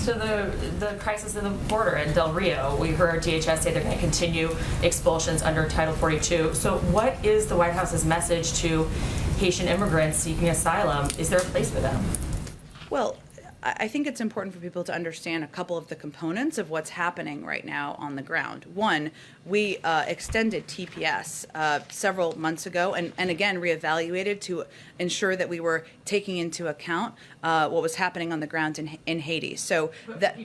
So the crisis in the border in Del Rio, we heard DHS say they're going to continue expulsions under Title 42. So what is the White House's message to Haitian immigrants seeking asylum? Is there a place for them? Well, I think it's important for people to understand a couple of the components of what's happening right now on the ground. One, we extended TPS several months ago and again reevaluated to ensure that we were taking into account what was happening on the ground in Haiti. So that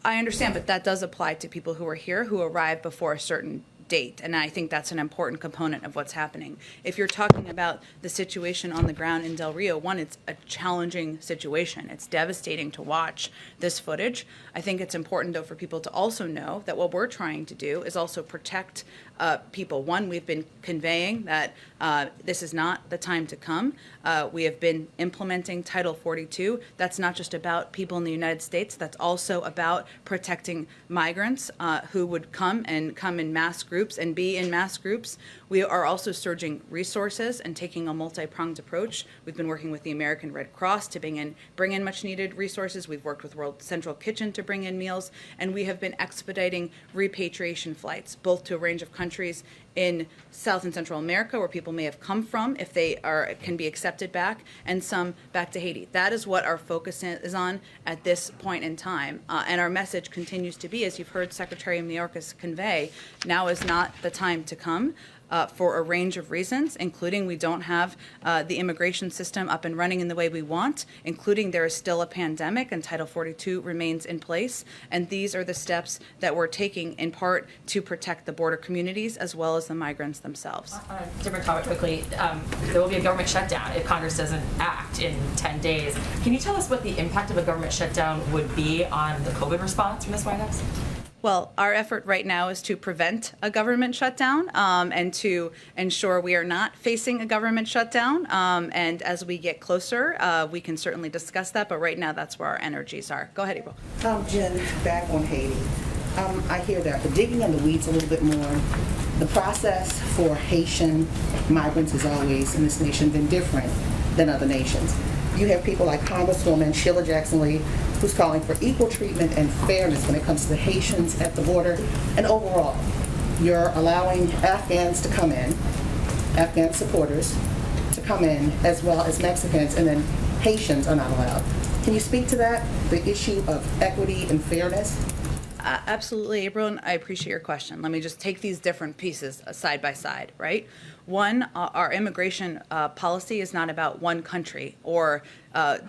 I understand, but that does apply to people who are here who arrived before a certain date, and I think that's an important component of what's happening. If you're talking about the situation on the ground in Del Rio, one, it's a challenging situation. It's devastating to watch this footage. I think it's important, though, for people to also know that what we're trying to do is also protect people. One, we've been conveying that this is not the time to come. We have been implementing Title 42. That's not just about people in the United States. That's also about protecting migrants who would come in mass groups and be in mass groups. We are also surging resources and taking a multi-pronged approach. We've been working with the American Red Cross to bring in much needed resources. We've worked with World Central Kitchen to bring in meals, and we have been expediting repatriation flights, both to a range of countries in South and Central America, where people may have come from if they can be accepted back, and some back to Haiti. That is what our focus is on at this point in time. And our message continues to be, as you've heard Secretary Mayorkas convey, now is not the time to come. For a range of reasons, including we don't have the immigration system up and running in the way we want, including there is still a pandemic and Title 42 remains in place. And these are the steps that we're taking in part to protect the border communities as well as the migrants themselves. On a different topic quickly, there will be a government shutdown if Congress doesn't act in 10 days. Can you tell us what the impact of a government shutdown would be on the COVID response from this White House? Well, our effort right now is to prevent a government shutdown and to ensure we are not facing a government shutdown. And as we get closer, we can certainly discuss that. But right now, that's where our energies are. Go ahead, April. Jen, back on Haiti. I hear that, but digging in the weeds a little bit more, the process for Haitian migrants has always in this nation been different than other nations. You have people like Congresswoman Sheila Jackson-Lee, who's calling for equal treatment and fairness when it comes to the Haitians at the border. And overall, you're allowing Afghans to come in, Afghan supporters to come in, as well as Mexicans, and then Haitians are not allowed. Can you speak to that, the issue of equity and fairness? Absolutely, April, and I appreciate your question. Let me just take these different pieces side by side, right? One, our immigration policy is not about one country or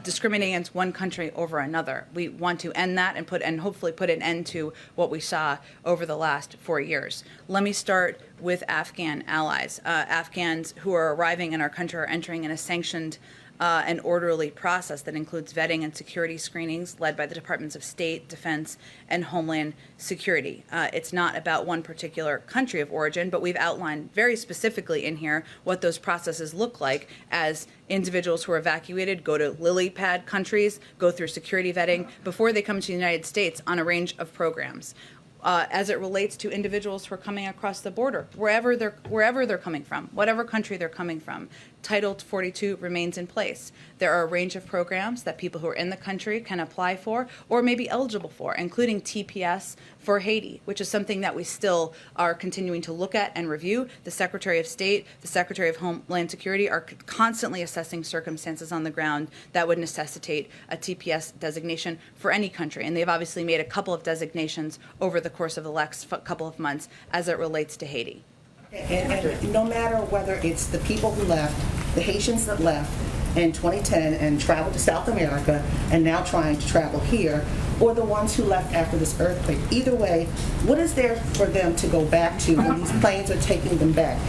discriminating against one country over another. We want to end that and hopefully put an end to what we saw over the last 4 years. Let me start with Afghan allies. Afghans who are arriving in our country are entering in a sanctioned an orderly process that includes vetting and security screenings led by the Departments of State, Defense, and Homeland Security. It's not about one particular country of origin, but we've outlined very specifically in here what those processes look like as individuals who are evacuated go to lily pad countries, go through security vetting before they come to the United States on a range of programs. As it relates to individuals who are coming across the border, wherever they're coming from, whatever country they're coming from, Title 42 remains in place. There are a range of programs that people who are in the country can apply for or may be eligible for, including TPS for Haiti, which is something that we still are continuing to look at and review. The Secretary of State, the Secretary of Homeland Security are constantly assessing circumstances on the ground that would necessitate a TPS designation for any country. And they've obviously made a couple of designations over the course of the last couple of months as it relates to Haiti. And no matter whether it's the people who left, the Haitians that left in 2010 and traveled to South America and now trying to travel here, or the ones who left after this earthquake, either way, what is there for them to go back to when these planes are taking them back?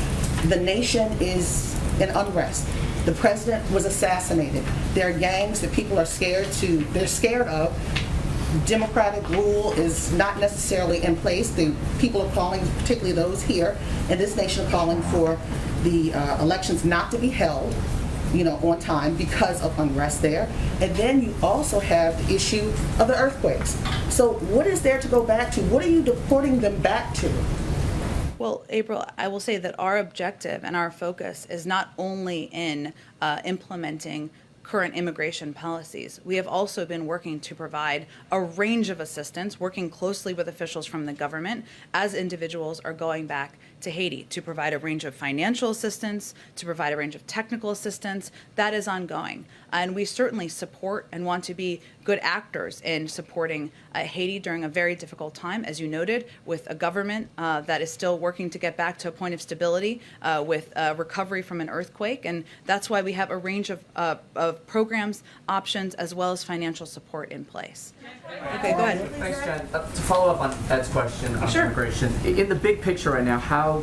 The nation is in unrest. The president was assassinated. There are gangs that people are scared of. Democratic rule is not necessarily in place. The people are calling, particularly those here in this nation, are calling for the elections not to be held, on time because of unrest there. And then you also have the issue of the earthquakes. So what is there to go back to? What are you deporting them back to? Well, April, I will say that our objective and our focus is not only in implementing current immigration policies. We have also been working to provide a range of assistance, working closely with officials from the government as individuals are going back to Haiti, to provide a range of financial assistance, to provide a range of technical assistance. That is ongoing. And we certainly support and want to be good actors in supporting Haiti during a very difficult time, as you noted, with a government that is still working to get back to a point of stability, with recovery from an earthquake. And that's why we have a range of programs, options, as well as financial support in place. Okay, go ahead. Thanks, Jen. To follow up on Ed's question on Sure. immigration, in the big picture right now, how